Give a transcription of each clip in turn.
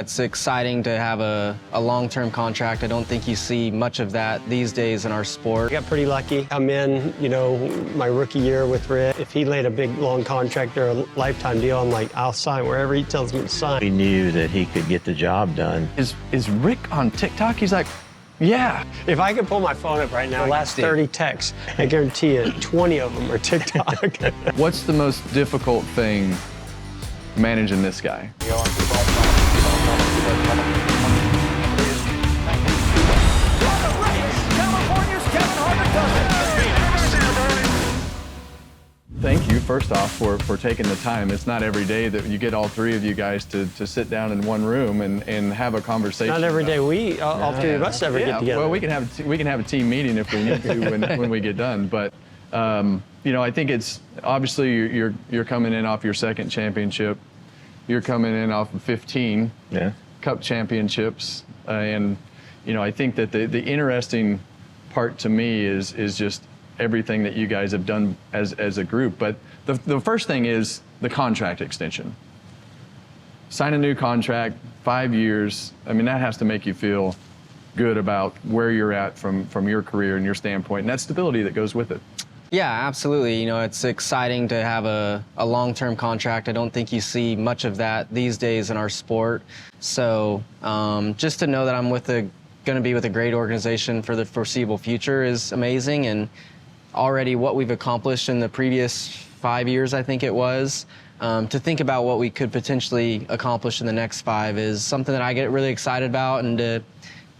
It's exciting to have a long-term contract. I don't think you see much of that these days in our sport. I got pretty lucky. I'm in, my rookie year with Rick. If he laid a big, long contract or a lifetime deal, I'm like, I'll sign wherever he tells me to sign. We knew that he could get the job done. Is Rick on TikTok? He's like, yeah. If I could pull my phone up right now, the last 30 texts, I guarantee you 20 of them are TikTok. What's the most difficult thing managing this guy? Thank you, first off, for taking the time. It's not every day that you get all three of you guys to sit down in one room and have a conversation. Not every day all three of us ever get together. Well, we can have a team meeting if we need to when we get done. But I think it's obviously you're coming in off your second championship. You're coming in off of 15 Cup championships, and I think that the interesting part to me is just everything that you guys have done as a group. But the first thing is the contract extension. Sign a new contract, 5 years. I mean, that has to make you feel good about where you're at from your career and your standpoint, and that stability that goes with it. Yeah, absolutely. It's exciting to have a long-term contract. I don't think you see much of that these days in our sport. So just to know that I'm going to be with a great organization for the foreseeable future is amazing. And already what we've accomplished in the previous 5 years, I think it was, to think about what we could potentially accomplish in the next 5 is something that I get really excited about, and to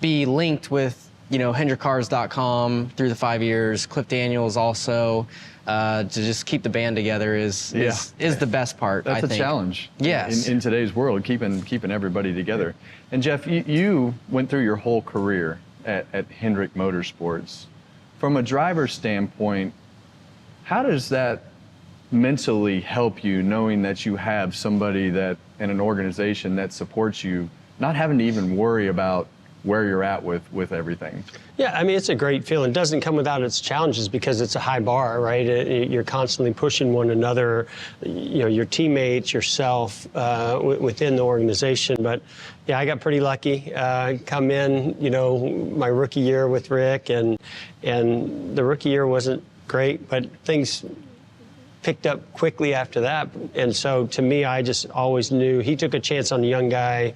be linked with HendrickCars.com through the 5 years, Cliff Daniels also, to just keep the band together is the best part. That's I think. A challenge. Yes. In today's world, keeping everybody together. And Jeff, you went through your whole career at Hendrick Motorsports. From a driver's standpoint, how does that mentally help you, knowing that you have somebody that in an organization that supports you, not having to even worry about where you're at with everything? Yeah, I mean, it's a great feeling. It doesn't come without its challenges because it's a high bar, right? You're constantly pushing one another, your teammates, yourself, within the organization. But yeah, I got pretty lucky. Come in, my rookie year with Rick, and the rookie year wasn't great, but things picked up quickly after that. And so to me, I just always knew he took a chance on a young guy,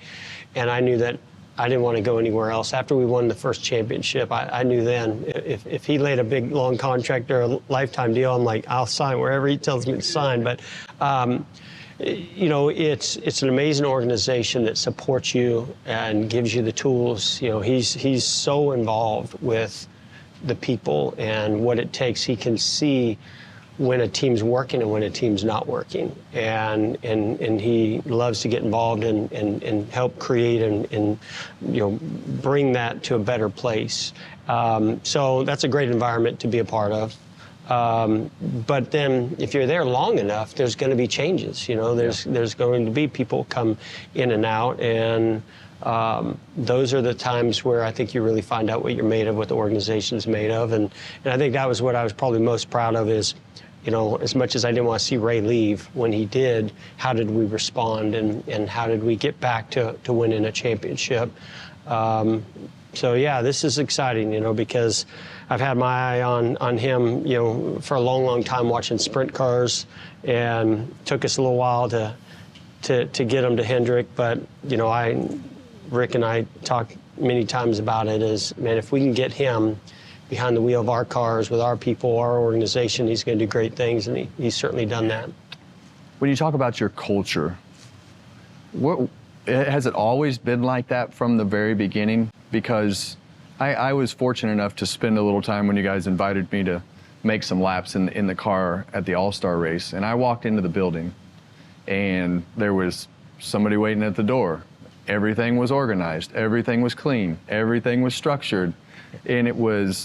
and I knew that I didn't want to go anywhere else. After we won the first championship, I knew then if he laid a big, long contract or a lifetime deal, I'm like, I'll sign wherever he tells me to sign. But, it's an amazing organization that supports you and gives you the tools. He's so involved with the people and what it takes. He can see when a team's working and when a team's not working. And he loves to get involved and help create and bring that to a better place. So that's a great environment to be a part of. But then if you're there long enough, there's going to be changes. There's going to be people come in and out, and those are the times where I think you really find out what you're made of, what the organization's made of. And I think that was what I was probably most proud of is, as much as I didn't want to see Ray leave, when he did, how did we respond, and how did we get back to winning a championship? So yeah, this is exciting, because I've had my eye on him, for a long, long time watching sprint cars, and took us a little while to get him to Hendrick. But, Rick and I talked many times about it is, man, if we can get him behind the wheel of our cars with our people, our organization, he's going to do great things, and he's certainly done that. When you talk about your culture, has it always been like that from the very beginning? Because I was fortunate enough to spend a little time when you guys invited me to make some laps in the car at the All-Star race, and I walked into the building, and there was somebody waiting at the door. Everything was organized, everything was clean, everything was structured, and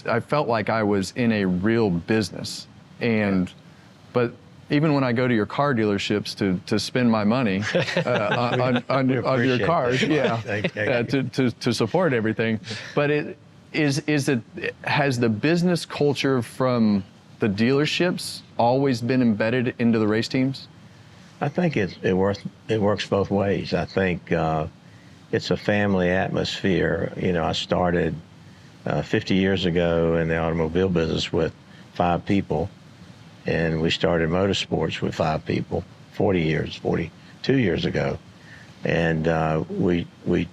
I felt like I was in a real business. But even when I go to your car dealerships to spend my money on your cars, to support everything, but has the business culture from the dealerships always been embedded into the race teams? I think it works both ways. I think it's a family atmosphere. You know, I started 50 years ago in the automobile business with 5 people, and we started motorsports with 5 people 42 years ago. And we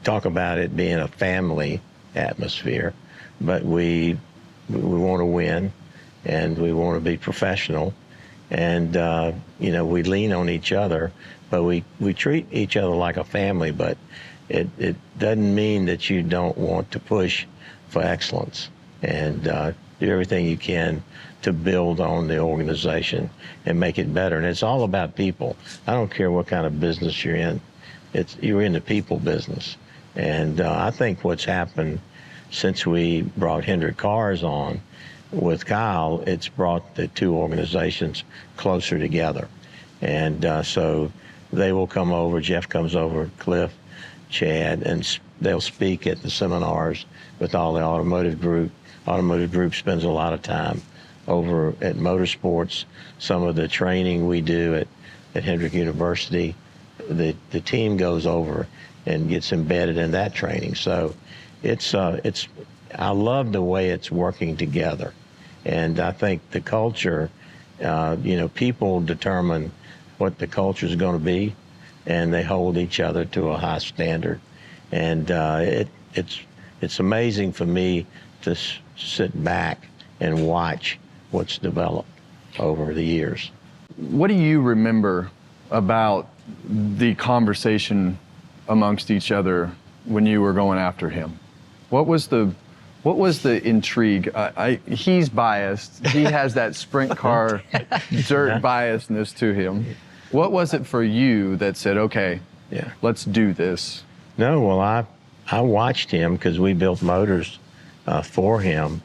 talk about it being a family atmosphere, but we want to win, and we want to be professional, and you know, we lean on each other, but we treat each other like a family. But it doesn't mean that you don't want to push for excellence and do everything you can to build on the organization and make it better. And it's all about people. I don't care what kind of business you're in. You're in the people business. And I think what's happened since we brought Hendrick Cars on with Kyle, it's brought the 2 organizations closer together. And so they will come over, Jeff comes over, Cliff, Chad, and they'll speak at the seminars with all the automotive group. Automotive group spends a lot of time over at motorsports. Some of the training we do at Hendrick University, the team goes over and gets embedded in that training. So I love the way it's working together. And I think the culture, you know, people determine what the culture is going to be, and they hold each other to a high standard. And it's amazing for me to sit back and watch what's developed over the years. What do you remember about the conversation amongst each other when you were going after him? What was the intrigue? He's biased. He has that sprint car dirt biasness to him. What was it for you that said, okay, yeah, let's do this? No, well, I watched him because we built motors for him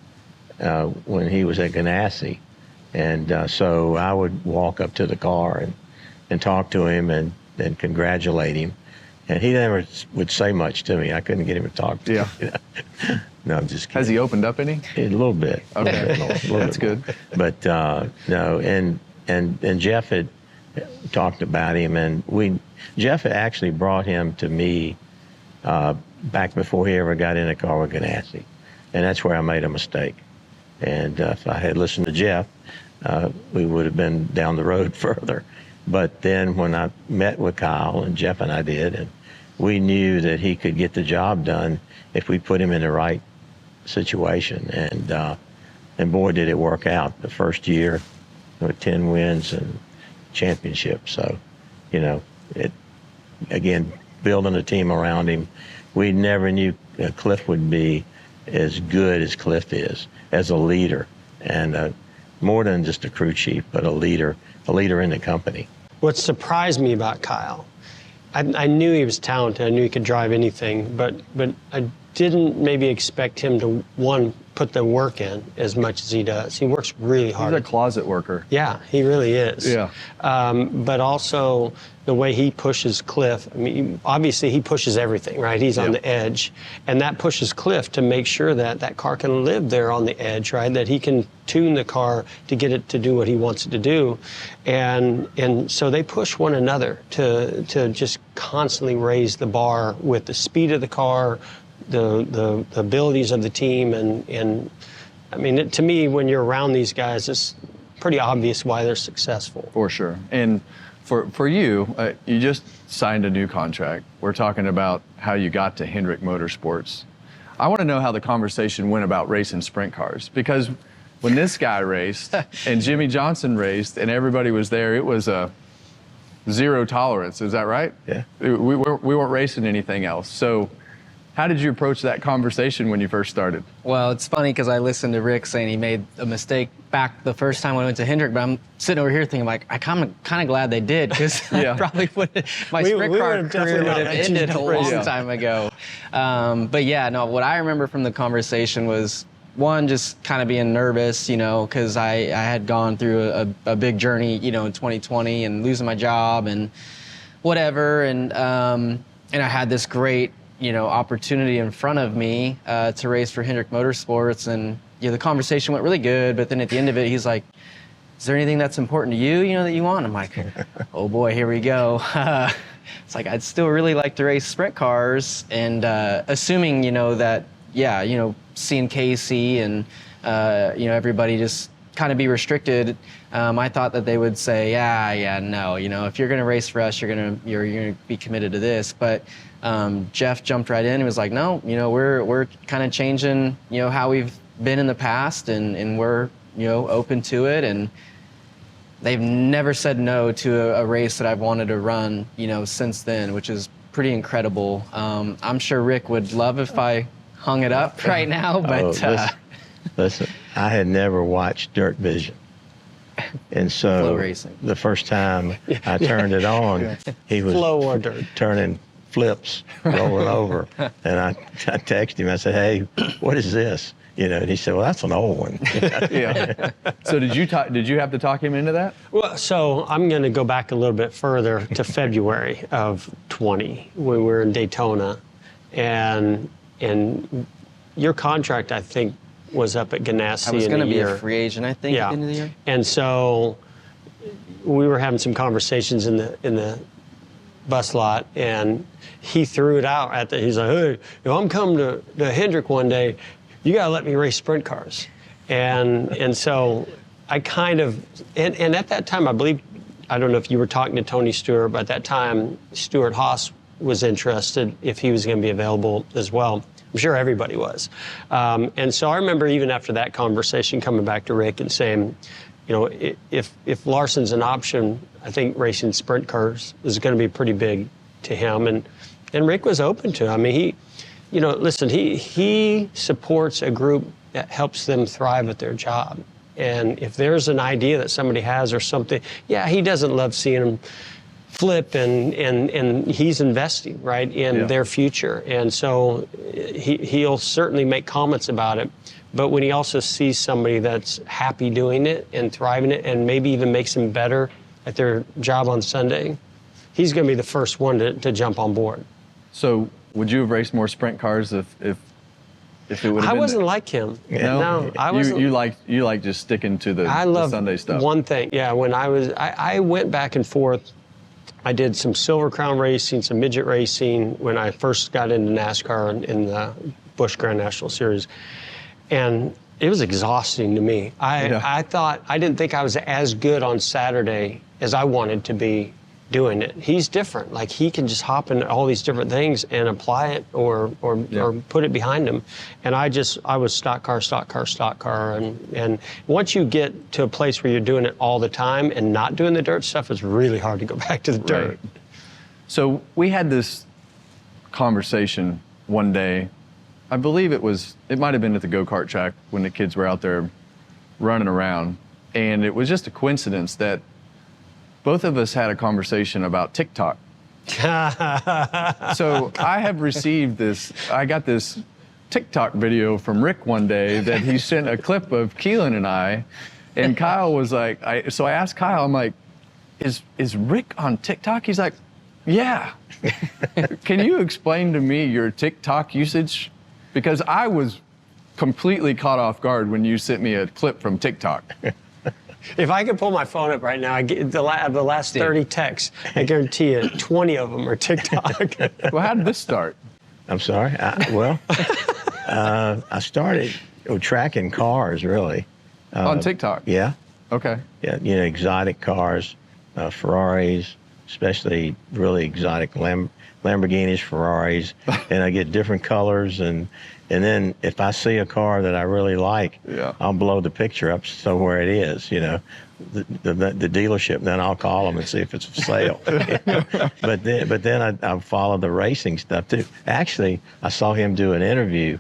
when he was at Ganassi. And so I would walk up to the car and talk to him and congratulate him. And he never would say much to me. I couldn't get him to talk to me. Yeah. No, I'm just kidding. Has he opened up any? A little bit. Okay, that's good. But no, and Jeff had talked about him, and Jeff had actually brought him to me back before he ever got in a car with Ganassi. And that's where I made a mistake. And if I had listened to Jeff, we would have been down the road further. But then when I met with Kyle, and Jeff and I did, and we knew that he could get the job done if we put him in the right situation. And boy, did it work out. The first year with 10 wins and championship. So, you know, again, building a team around him. We never knew Cliff would be as good as Cliff is as a leader, and more than just a crew chief, but a leader in the company. What surprised me about Kyle, I knew he was talented. I knew he could drive anything, but I didn't maybe expect him to, one, put the work in as much as he does. He works really hard. He's a closet worker. Yeah, he really is. Yeah. But also the way he pushes Cliff. I mean, obviously he pushes everything, right? He's on the edge, and that pushes Cliff to make sure that that car can live there on the edge, right? That he can tune the car to get it to do what he wants it to do, and so they push one another to just constantly raise the bar with the speed of the car, the abilities of the team, and I mean, to me, when you're around these guys, it's pretty obvious why they're successful. For sure. And for you, you just signed a new contract. We're talking about how you got to Hendrick Motorsports. I want to know how the conversation went about racing sprint cars, because when this guy raced and Jimmy Johnson raced and everybody was there, it was a zero tolerance. Is that right? Yeah. We weren't racing anything else. So how did you approach that conversation when you first started? Well, it's funny because I listened to Rick saying he made a mistake back the first time when I went to Hendrick, but I'm sitting over here thinking, like, I'm kind of glad they did, because Yeah. probably my sprint car career would have ended a long Yeah. time ago. But yeah, no, what I remember from the conversation was, one, just kind of being nervous, you know, because I had gone through a big journey, you know, in 2020 and losing my job and whatever, and I had this great, you know, opportunity in front of me to race for Hendrick Motorsports, and the conversation went really good. But then at the end of it, he's like, "Is there anything that's important to you, you know, that you want?" I'm like, "Oh boy, here we go." it's like, I'd still really like to race sprint cars. And assuming, that, seeing Casey and, everybody just kind of be restricted, I thought that they would say, no, if you're going to race for us, you're going to be committed to this. But Jeff jumped right in and was like, no, we're kind of changing, how we've been in the past, and we're, open to it. And they've never said no to a race that I've wanted to run, since then, which is pretty incredible. I'm sure Rick would love if I hung it up right now, but listen, I had never watched Dirt Vision. And so Flow racing. The first time I turned it on, he was Flow or dirt. turning flips, rolling over. And I texted him, I said, hey, what is this? And he said, well, that's an old one. Yeah. So did you have to talk him into that? Well, so I'm going to go back a little bit further to February of 20 when we were in Daytona, and your contract, I think, was up at Ganassi. I was going to be year. a free agent, I think, at the end of the year. And so we were having some conversations in the bus lot, and he threw it out he's like, hey, if I'm coming to Hendrick one day, you got to let me race sprint cars. And so I kind of, and at that time, I believe, I don't know if you were talking to Tony Stewart, but at that time, Stuart Haas was interested if he was going to be available as well. I'm sure everybody was. And so I remember even after that conversation coming back to Rick and saying, if Larson's an option, I think racing sprint cars is going to be pretty big to him. And Rick was open to it. I mean, he supports a group that helps them thrive at their job. And if there's an idea that somebody has or something, he doesn't love seeing them flip, and he's investing, right, in their future. And so he'll certainly make comments about it. But when he also sees somebody that's happy doing it and thriving it and maybe even makes them better at their job on Sunday, he's going to be the first one to jump on board. So would you have raced more sprint cars if it would have been? I wasn't like him. No, I wasn't. You like just sticking to the Sunday stuff. One thing, when I went back and forth. I did some Silver Crown racing, some midget racing when I first got into NASCAR in the Busch Grand National Series, and it was exhausting to me. I didn't think I was as good on Saturday as I wanted to be doing it. He's different. Like, he can just hop into all these different things and apply it or put it behind him. And I was stock car. And once you get to a place where you're doing it all the time and not doing the dirt stuff, it's really hard to go back to the dirt. Right. So we had this conversation one day. I believe it might have been at the go-kart track when the kids were out there running around. And it was just a coincidence that both of us had a conversation about TikTok. So I got this TikTok video from Rick one day that he sent a clip of Keelan and I, and Kyle was like, so I asked Kyle, I'm like, is Rick on TikTok? He's like, yeah. Can you explain to me your TikTok usage? Because I was completely caught off guard when you sent me a clip from TikTok. If I could pull my phone up right now, I get the last 30 texts, I guarantee you 20 of them are TikTok. Well, how did this start? I'm sorry. I started tracking cars, really. On TikTok? Yeah. Okay. Yeah, exotic cars, Ferraris, especially really exotic Lamborghinis, Ferraris, and I get different colors, and then if I see a car that I really like, I'll blow the picture up somewhere it is, the dealership, and then I'll call them and see if it's for sale. But then I follow the racing stuff too. Actually, I saw him do an interview,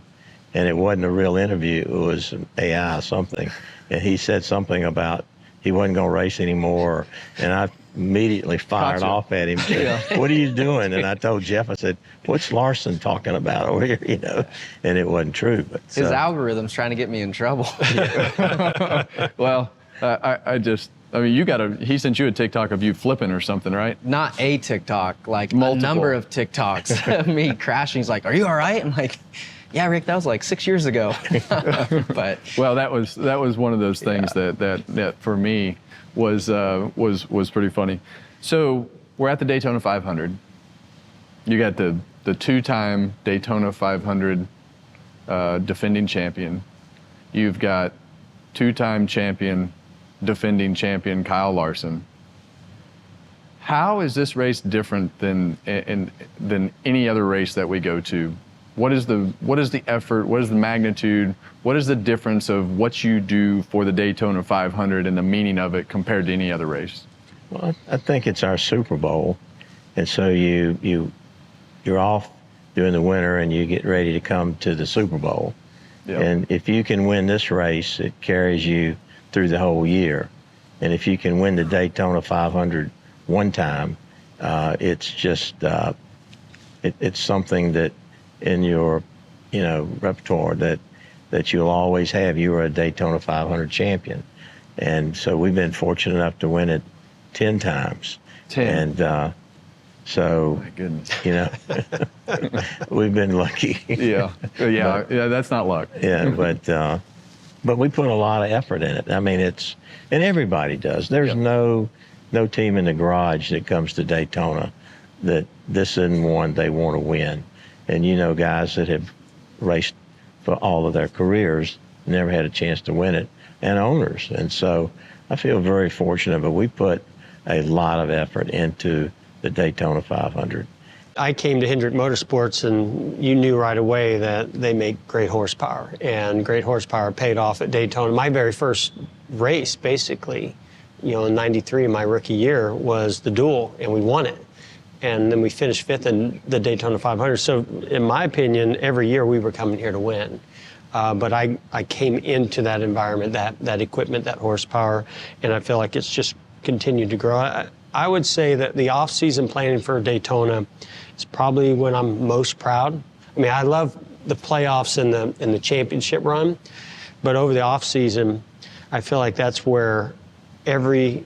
and it wasn't a real interview. It was an AI or something, and he said something about he wasn't going to race anymore, and I immediately fired off at him. What are you doing? And I told Jeff, I said, what's Larson talking about over here? And it wasn't true. But his algorithm's trying to get me in trouble. Well, he sent you a TikTok of you flipping or something, right? Not a TikTok, like multiple. A number of TikToks of me crashing. He's like, are you all right? I'm like, yeah, Rick, that was like 6 years ago. But well, that was one of those things that for me was pretty funny. So we're at the Daytona 500, You got the two-time Daytona 500 defending champion. You've got two-time defending champion Kyle Larson. How is this race different than any other race that we go to? What is the effort? What is the magnitude? What is the difference of what you do for the Daytona 500 and the meaning of it compared to any other race? Well, I think it's our Super Bowl, and so you're off during the winter and you get ready to come to the Super Bowl. Yep. And if you can win this race, it carries you through the whole year. And if you can win the Daytona 500 one time, it's just it's something that in your repertoire that you'll always have. You were a Daytona 500 champion, and so we've been fortunate enough to win it 10 times. 10. And so, My goodness. We've been lucky. Yeah, that's not luck. Yeah, but we put a lot of effort in it. I mean, and everybody does. There's no team in the garage that comes to Daytona that this isn't one they want to win. And guys that have raced for all of their careers never had a chance to win it, and owners. And so I feel very fortunate, but we put a lot of effort into the Daytona 500. I came to Hendrick Motorsports, and you knew right away that they make great horsepower, and great horsepower paid off at Daytona. My very first race, basically, in '93, my rookie year, was the duel, and we won it. And then we finished 5th in the Daytona 500. So in my opinion, every year we were coming here to win. But I came into that environment, that equipment, that horsepower, and I feel like it's just continued to grow. I would say that the off-season planning for Daytona is probably when I'm most proud. I mean, I love the playoffs and the championship run, but over the off-season, I feel like that's where every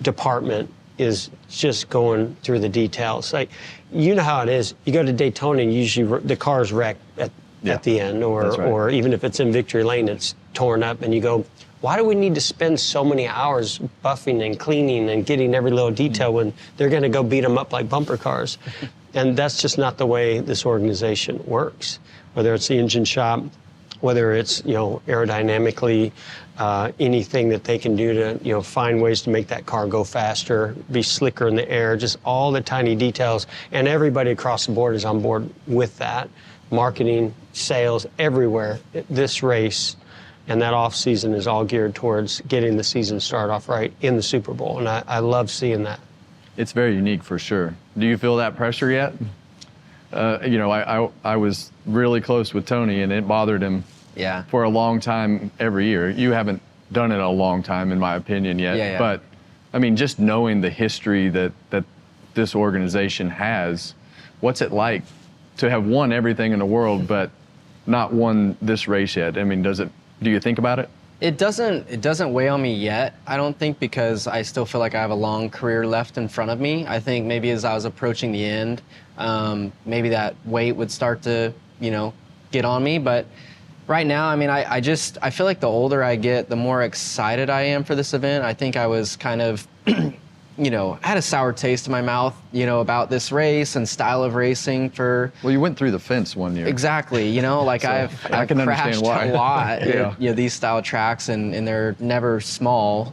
department is just going through the details. Like, you know how it is. You go to Daytona, and usually the car's wrecked at the end, or even if it's in victory lane, it's torn up, and you go, why do we need to spend so many hours buffing and cleaning and getting every little detail when they're going to go beat them up like bumper cars? And that's just not the way this organization works. Whether it's the engine shop, whether it's aerodynamically, anything that they can do to find ways to make that car go faster, be slicker in the air, just all the tiny details. And everybody across the board is on board with that. Marketing, sales, everywhere. This race and that off season is all geared towards getting the season started off right in the Super Bowl, and I love seeing that. It's very unique for sure. Do you feel that pressure yet? I was really close with Tony, and it bothered him for a long time every year. You haven't done it a long time, in my opinion, yet. Yeah. But, I mean, just knowing the history that this organization has, what's it like to have won everything in the world but not won this race yet? I mean, do you think about it? It doesn't weigh on me yet, I don't think, because I still feel like I have a long career left in front of me. I think maybe as I was approaching the end, maybe that weight would start to, get on me. But right now, I mean, I feel like the older I get, the more excited I am for this event. I think I was kind of, I had a sour taste in my mouth, about this race and style of racing for. Well, you went through the fence one year. Exactly, like So, I've can crashed understand why. a lot, Yeah. these style tracks, and they're never small.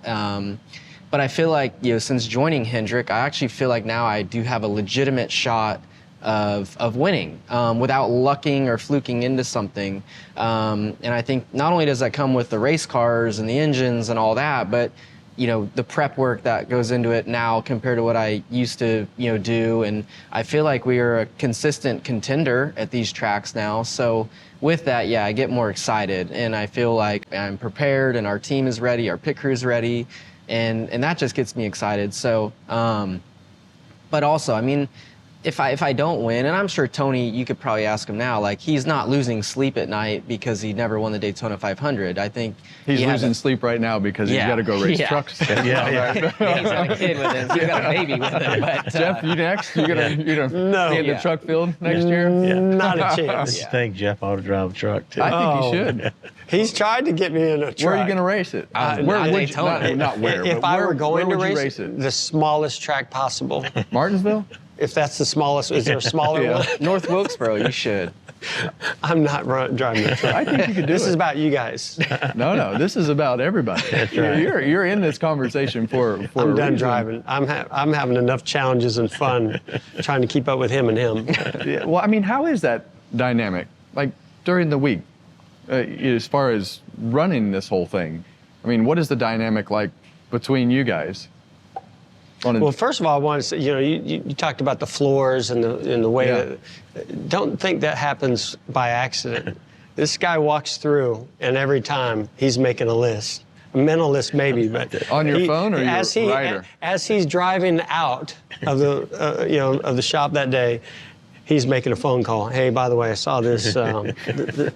But I feel like, since joining Hendrick, I actually feel like now I do have a legitimate shot of winning without lucking or fluking into something. And I think not only does that come with the race cars and the engines and all that, but the prep work that goes into it now compared to what I used to, do. And I feel like we are a consistent contender at these tracks now. So with that, I get more excited, and I feel like I'm prepared, and our team is ready, our pit crew's ready, and that just gets me excited. So, but also, I mean, if I don't win, and I'm sure Tony, you could probably ask him now, like, he's not losing sleep at night because he never won the Daytona 500. I think he's losing sleep right now because he's got to go race trucks. He's got a kid with him. He's got a baby with him. But, Jeff, you next? You're gonna be in the truck field next year? Not a chance. I think Jeff ought to drive a truck too. I think he should. He's tried to get me in a truck. Where are you going to race it? Not Daytona. Not where. If but I where, were going where to would you race it? the smallest track possible. Martinsville? If that's the smallest, is there a smaller one? North Wilkesboro, you should. I'm not driving the truck. I think you could do This it. is about you guys. No, this is about everybody. That's right. You're in this conversation for I'm a done reason. driving. I'm having enough challenges and fun trying to keep up with him and him. Yeah, well, I mean, how is that dynamic? Like during the week, as far as running this whole thing, I mean, what is the dynamic like between you guys? Well, first of all, I want to say, you talked about the floors and the way that, don't think that happens by accident. This guy walks through, and every time he's making a list, a mental list maybe, but on your phone or your rider? As he's driving out of the of the shop that day, he's making a phone call. Hey, by the way, I saw this.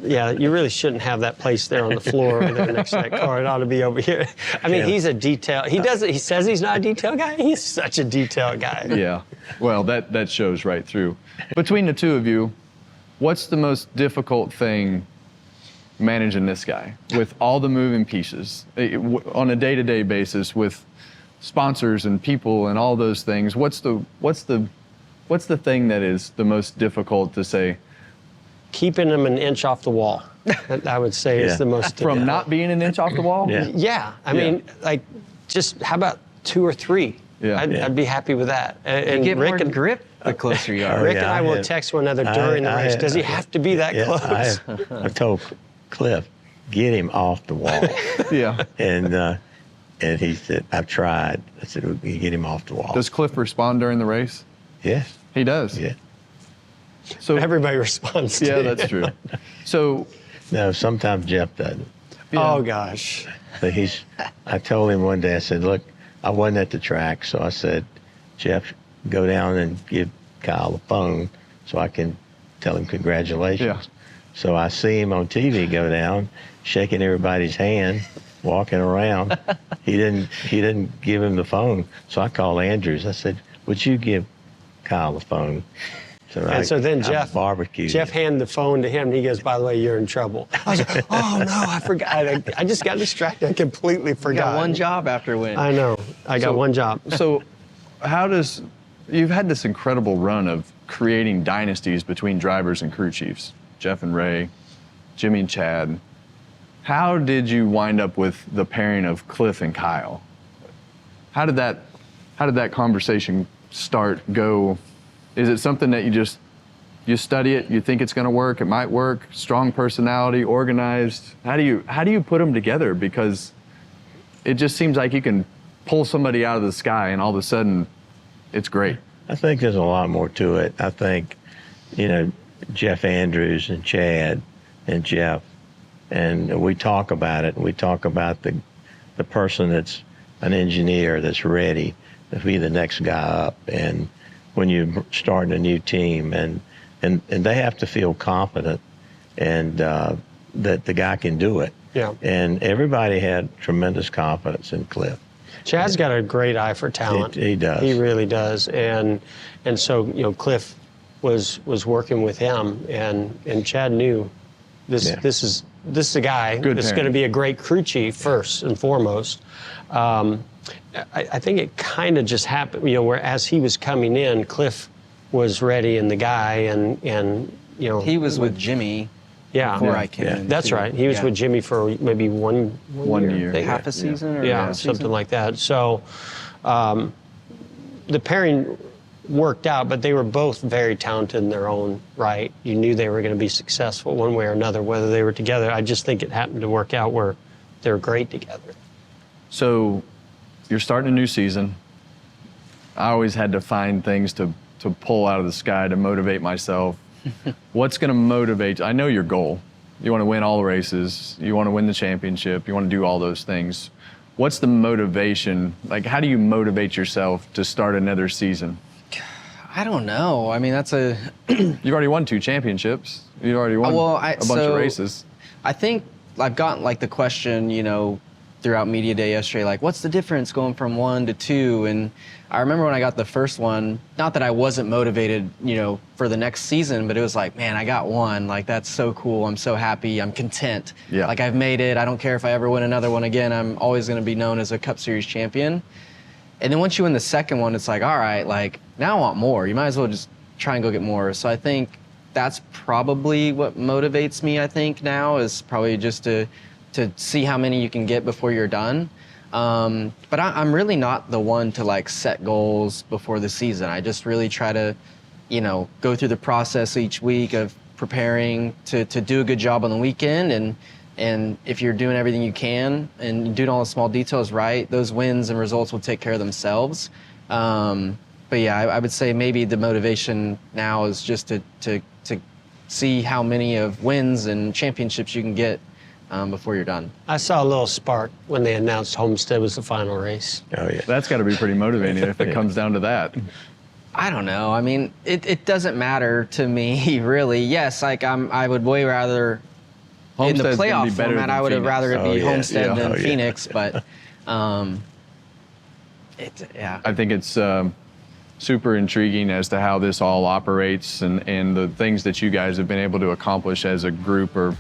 Yeah, you really shouldn't have that place there on the floor over there next to that car. It ought to be over here. I mean, he's a detail. He says he's not a detail guy. He's such a detail guy. Yeah, well, that shows right through. Between the two of you, what's the most difficult thing managing this guy with all the moving pieces on a day-to-day basis with sponsors and people and all those things? What's the thing that is the most difficult to say? Keeping him an inch off the wall, I would say is the most difficult. From not being an inch off the wall? Yeah. Yeah, I mean, like, just how about 2 or 3? Yeah. I'd be happy with that. And Get Rick more and grip the closer you are. Rick Yeah, and I I will have- text one another during the race. Does he have to be that close? I told Cliff, get him off the wall. Yeah. And he said, I've tried. I said, well, you get him off the wall. Does Cliff respond during the race? Yes. He does. Yeah. So Everybody responds to yeah, it. that's true. So No, sometimes Jeff doesn't. Oh, gosh. But I told him one day, I said, look, I wasn't at the track, so I said, Jeff, go down and give Kyle the phone so I can tell him congratulations. Yeah. So I see him on TV go down, shaking everybody's hand, walking around. He didn't give him the phone. So I called Andrews. I said, would you give Kyle the phone? So then I Jeff barbecued Jeff him. handed the phone to him, and he goes, by the way, you're in trouble. I was like, oh, no, I forgot. I just got distracted. I completely You forgot. got one job after a win. I know. I got one job. So you've had this incredible run of creating dynasties between drivers and crew chiefs, Jeff and Ray, Jimmy and Chad. How did you wind up with the pairing of Cliff and Kyle? How did that conversation go? Is it something that you study it, you think it's going to work, it might work, strong personality, organized? How do you put them together? Because it just seems like you can pull somebody out of the sky and all of a sudden it's great. I think there's a lot more to it. I think, Jeff Andrews and Chad and Jeff, and we talk about it. We talk about the person that's an engineer that's ready to be the next guy up. And when you're starting a new team, and they have to feel confident and that the guy can do it. Yeah. And everybody had tremendous confidence in Cliff. Chad's got a great eye for talent. He does. He really does. And so, Cliff was working with him, and Chad knew this is a guy Good that's pairing. going to be a great crew chief first and foremost. I think it kind of just happened, where as he was coming in, Cliff was ready and the guy, and He was with Jimmy before I came in. That's too. right. He was Yeah. with Jimmy for maybe one year. I think. half a season or Yeah, a season? something like that. So the pairing worked out, but they were both very talented in their own right. You knew they were going to be successful one way or another, whether they were together. I just think it happened to work out where they're great together. So you're starting a new season. I always had to find things to pull out of the sky to motivate myself. What's going to motivate? I know your goal. You want to win all the races. You want to win the championship. You want to do all those things. What's the motivation? Like, how do you motivate yourself to start another season? I don't know. I mean, that's a. You've already won 2 championships. You've already won a bunch of races. I think I've gotten the question, throughout media day yesterday, what's the difference going from 1 to 2? And I remember when I got the first one, not that I wasn't motivated, for the next season, but it was man, I got 1. That's so cool. I'm so happy. I'm content. Yeah. I've made it. I don't care if I ever win another one again. I'm always going to be known as a Cup Series champion. And then once you win the second one, it's like, all right, like now I want more. You might as well just try and go get more. So I think that's probably what motivates me, I think, now, is probably just to see how many you can get before you're done. But I'm really not the one to like set goals before the season. I just really try to, you know, go through the process each week of preparing to do a good job on the weekend. And if you're doing everything you can and doing all the small details right, those wins and results will take care of themselves. But yeah, I would say maybe the motivation now is just to see how many of wins and championships you can get before you're done. I saw a little spark when they announced Homestead was the final race. Oh, yeah. That's got to be pretty motivating if it comes down to that. I don't know. I mean, it doesn't matter to me, really. Yes, like I would way rather, in the Homestead's gonna be playoff better format, than I would have Phoenix. rather it Oh, be yeah. Homestead Yeah. than Oh, yeah. Phoenix, but yeah. I think it's super intriguing as to how this all operates, and the things that you guys have been able to accomplish as a group are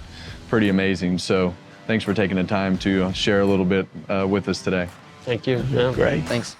pretty amazing. So thanks for taking the time to share a little bit with us today. Thank you. Yeah. Great. Thanks.